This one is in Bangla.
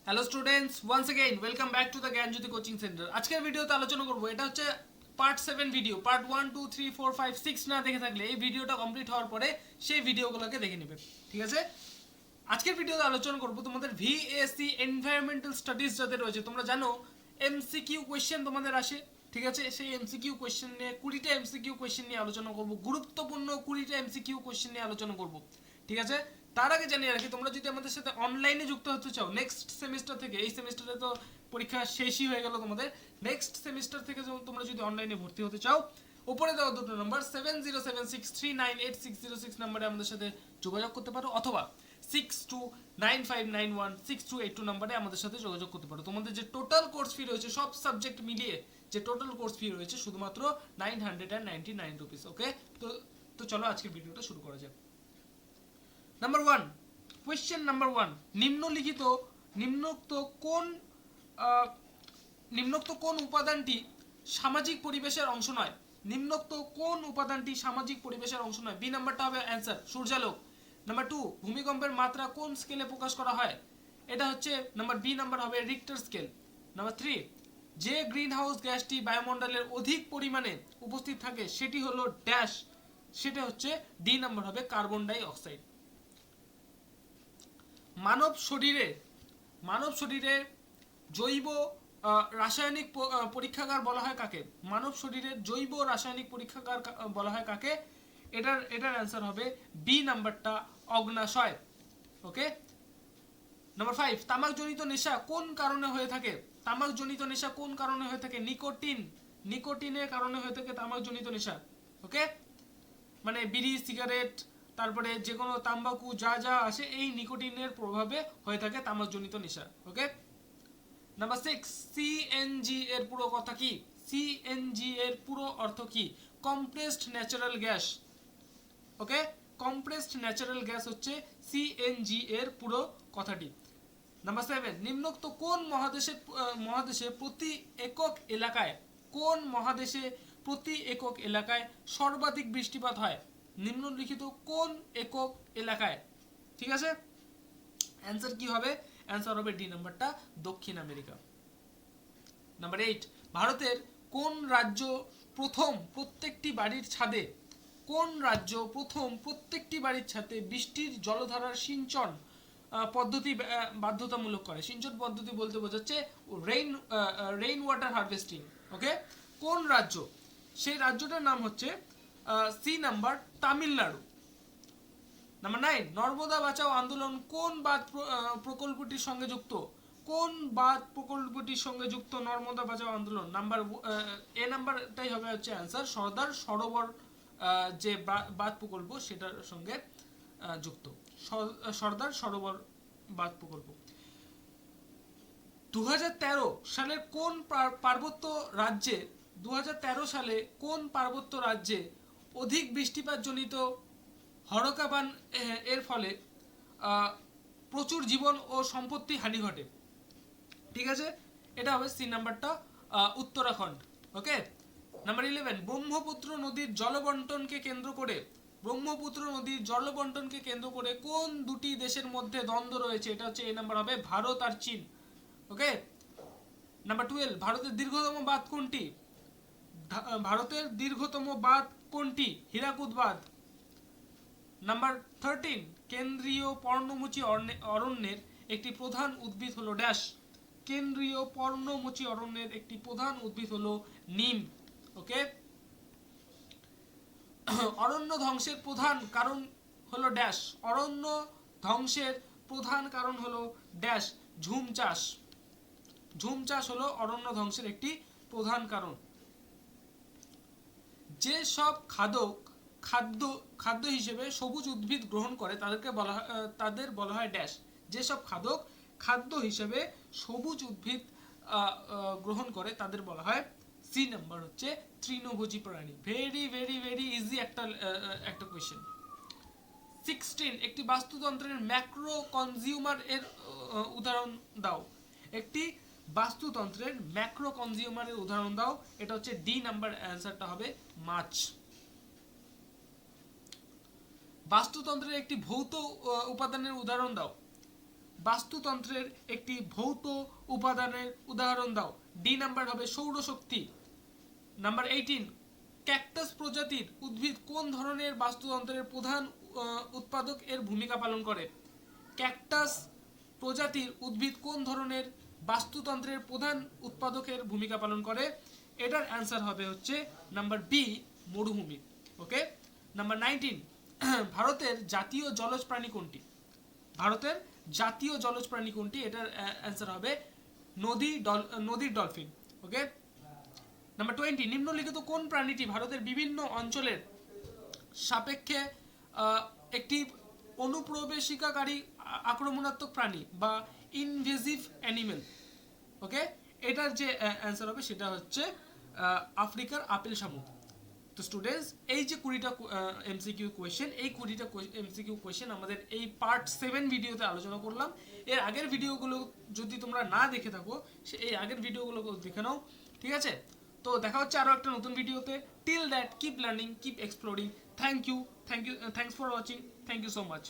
Hello students, once again welcome back to the Gyanjyoti coaching centre. আজকের ভিডিওতে আলোচনা করব, এটা হচ্ছে পার্ট 7 ভিডিও। পার্ট 1 2 3 4 5 6 না দেখে থাকলে এই ভিডিওটা কমপ্লিট হওয়ার পরে সেই ভিডিওগুলোকে দেখে নেবে, ঠিক আছে? আজকের ভিডিওতে আলোচনা করব তোমাদের ভিএসসি এনভায়রনমেন্টাল স্টাডিজ যাদের রয়েছে, তোমরা জানো এমসিকিউ কোশ্চেন তোমাদের আসে, ঠিক আছে? সেই এমসিকিউ কোশ্চেন নিয়ে 20টা এমসিকিউ কোশ্চেন নিয়ে আলোচনা করব, গুরুত্বপূর্ণ 20টা এমসিকিউ কোশ্চেন নিয়ে আলোচনা করব, ঠিক আছে? তার আগে জানিয়ে রাখি, তোমরা যদি আমাদের সাথে অনলাইনে যুক্ত হতে চাও নেক্সট সেমিস্টার থেকে, এই সেমিস্টারে তো পরীক্ষা শেষই হয়ে গেল তোমাদের, নেক্সট সেমিস্টার থেকে তোমরা যদি অনলাইনে ভর্তি হতে চাও, উপরে দেওয়া দুটো নাম্বার 7076398606 নাম্বারে আমাদের সাথে যোগাযোগ করতে পারো, অথবা 6295916282 নাম্বারে আমাদের সাথে যোগাযোগ করতে পারো। তোমাদের যে টোটাল কোর্স ফি রয়েছে সব সাবজেক্ট মিলিয়ে, যে টোটাল কোর্স ফি রয়েছে শুধুমাত্র 999 রুপিস। ওকে, তো তো চলো আজকের ভিডিওটা শুরু করা যাক। নাম্বার 1, কোয়েশ্চেন নাম্বার 1, নিম্নোক্ত কোন আহ, নিম্নোক্ত কোন উপাদানটি সামাজিক পরিবেশের অংশ নয়? নিম্নোক্ত কোন উপাদানটি সামাজিক পরিবেশের অংশ নয়? বি নাম্বারটা হবে অ্যান্সার, সূর্যালোক। নাম্বার 2, ভূমিকম্পের মাত্রা কোন স্কেলে প্রকাশ করা হয়? এটা হচ্ছে নাম্বার বি নাম্বার হবে রিক্টার স্কেল। নাম্বার 3, যে গ্রিনহাউস গ্যাসটি বায়ুমণ্ডলের অধিক পরিমাণে উপস্থিত থাকে সেটি হলো ড্যাশ, সেটা হচ্ছে ডি নাম্বার হবে কার্বন ডাই অক্সাইড। মানব শরীরে জৈব রাসায়নিক পরীক্ষাগার বলা হয় কাকে? মানব শরীরের জৈব রাসায়নিক পরীক্ষাগার বলা হয় কাকে? এটার অ্যান্সার হবে বি নাম্বারটা, অগ্ন্যাশয়। ওকে, নাম্বার 5, তামাকজনিত নেশা কোন কারণে হয়ে থাকে? তামাকজনিত নেশা কোন কারণে হয়ে থাকে? নিকোটিনের কারণে হয়ে থাকে তামাকজনিত নেশা। ওকে, মানে বিড়ি, সিগারেট, তারপরে যে কোনো তাম্বাকু যা যা আসে এই নিকোটিনের প্রভাবে হয়ে থাকে তামাকজনিত নেশা। ওকে, নাম্বার 6, সিএনজি এর পুরো কথা কি? সিএনজি এর পুরো অর্থ কি? Compressed natural gas. Okay, compressed natural gas হচ্ছে সিএনজি এর পুরো কথাটি। নাম্বার 7, নিম্নোক্ত কোন মহাদেশে প্রতি একক এলাকায়, কোন মহাদেশে প্রতি একক এলাকায় সর্বাধিক বৃষ্টিপাত হয়? নিম্নলিখিত কোন একক এলাকায়? ঠিক আছে, অ্যান্সার কি হবে? অ্যান্সার হবে ডি নাম্বারটা, দক্ষিণ আমেরিকা। নাম্বার 8, ভারতের কোন রাজ্য প্রথম প্রত্যেকটি বাড়ির ছাদে, কোন রাজ্য প্রথম প্রত্যেকটি বাড়ির ছাদে বৃষ্টির জলধারার সিঞ্চন পদ্ধতি বাধ্যতামূলক করে? সিঞ্চন পদ্ধতি বলতে বোঝাচ্ছে রেইন ওয়াটার হারভেস্টিং। ওকে, কোন রাজ্য? সেই রাজ্যটার নাম হচ্ছে সি নাম্বার, তামিলনাড়ু। নাম্বার 9, নর্মদা বাঁচাও আন্দোলন কোন বাঁধ প্রকল্পটির সঙ্গে যুক্ত? কোন বাঁধ প্রকল্পটির সঙ্গে যুক্ত নর্মদা বাঁচাও আন্দোলন? নাম্বার এ নাম্বারটাই হবে হচ্ছে অ্যান্সার, সর্দার সরোবর যে বাঁধ প্রকল্প সেটার সঙ্গে যুক্ত, সর্দার সরোবর বাঁধ প্রকল্প। 2013 সালের কোন পার্বত্য রাজ্যে 2013 সালে কোন পার্বত্য রাজ্যে অধিক বৃষ্টিপাত জনিত হরকাবান এর ফলে প্রচুর জীবন ও সম্পত্তি হানি ঘটে? ঠিক আছে, এটা হবে সি নাম্বারটা, উত্তরাখণ্ড। ওকে, নাম্বার 11, ব্রহ্মপুত্র নদীর জলবন্টনকে কেন্দ্র করে কোন দুটি দেশের মধ্যে দ্বন্দ্ব রয়েছে? এটা হচ্ছে এ নাম্বার হবে ভারত আর চীন। ওকে, নাম্বার 12, ভারতের দীর্ঘতম বাঁধ কোনটি? হীরাকুদ বাঁধ। নাম্বার 13, কেন্দ্রীয় পর্ণমোচী অরণ্যের একটি প্রধান উদ্ভিদ হলো ড্যাশ। কেন্দ্রীয় পর্ণমোচী অরণ্যের একটি প্রধান উদ্ভিদ হলো নিম। ওকে, অরণ্য ধ্বংসের প্রধান কারণ হলো ড্যাশ। অরণ্য ধ্বংসের প্রধান কারণ হলো ড্যাশ, ঝুম চাষ। ঝুম চাষ হলো অরণ্য ধ্বংসের একটি প্রধান কারণ। যে সব খাদ্য হিসেবে সবুজ উদ্ভিদ গ্রহণ করে তাদের বলা হয় ড্যাশ। যেসব খাদ্য হিসেবে সবুজ উদ্ভিদ গ্রহণ করে তাদের বলা হয়, সি নাম্বার হচ্ছে তৃণভোজী প্রাণী। ভেরি ভেরি ভেরি ইজি একটা কোয়েশ্চেন। 16, একটি বাস্তুতন্ত্রের ম্যাক্রো কনজিউমার এর উদাহরণ দাও। একটি বাস্তুতন্ত্রের ম্যাক্রো কনজিউমারের উদাহরণ দাও। এটা হচ্ছে ডি নাম্বার, অ্যান্সারটা হবে মাছ। বাস্তুতন্ত্রের একটি ভৌত উপাদানের উদাহরণ দাও। বাস্তুতন্ত্রের একটি ভৌত উপাদানের উদাহরণ দাও। ডি নাম্বার হবে সৌরশক্তি। নাম্বার 18, ক্যাকটাস প্রজাতির উদ্ভিদ কোন ধরনের বাস্তুতন্ত্রের প্রধান উৎপাদক এর ভূমিকা পালন করে? ক্যাকটাস প্রজাতির উদ্ভিদ কোন ধরনের বাস্তুতন্ত্রের প্রধান উৎপাদকের ভূমিকা পালন করে? এটার অ্যান্সার হবে হচ্ছে নাম্বার বি, মরুভূমি। ওকে। নাম্বার 19, ভারতের জাতীয় জলজ প্রাণী কোনটি? ভারতের জাতীয় জলজ প্রাণী কোনটি? এটার অ্যান্সার হবে নদীর ডলফিন। ওকে। নাম্বার 20, নিম্নলিখিত কোন প্রাণীটি ভারতের বিভিন্ন অঞ্চলের সাপেক্ষে একটি অনুপ্রবেশিকাকারী আক্রমণাত্মক প্রাণী বা ইনভেসিভ অ্যানিমেল? ওকে। এটার যে অ্যান্সার হবে সেটা হচ্ছে আফ্রিকার আপেল শামুক। তো স্টুডেন্টস, এই যে 20টা এমসিকিউ কোয়েশ্চেন, এই 20টা এমসিকিউ কোয়েশ্চেন আমাদের এই পার্ট 7 ভিডিওতে আলোচনা করলাম। এর আগের ভিডিওগুলো যদি তোমরা না দেখে থাকো, এই আগের ভিডিওগুলো দেখে নাও, ঠিক আছে? তো দেখা হচ্ছে আরও একটা নতুন ভিডিওতে। Till that, keep learning, keep exploring. Thanks for watching. Thank you so much.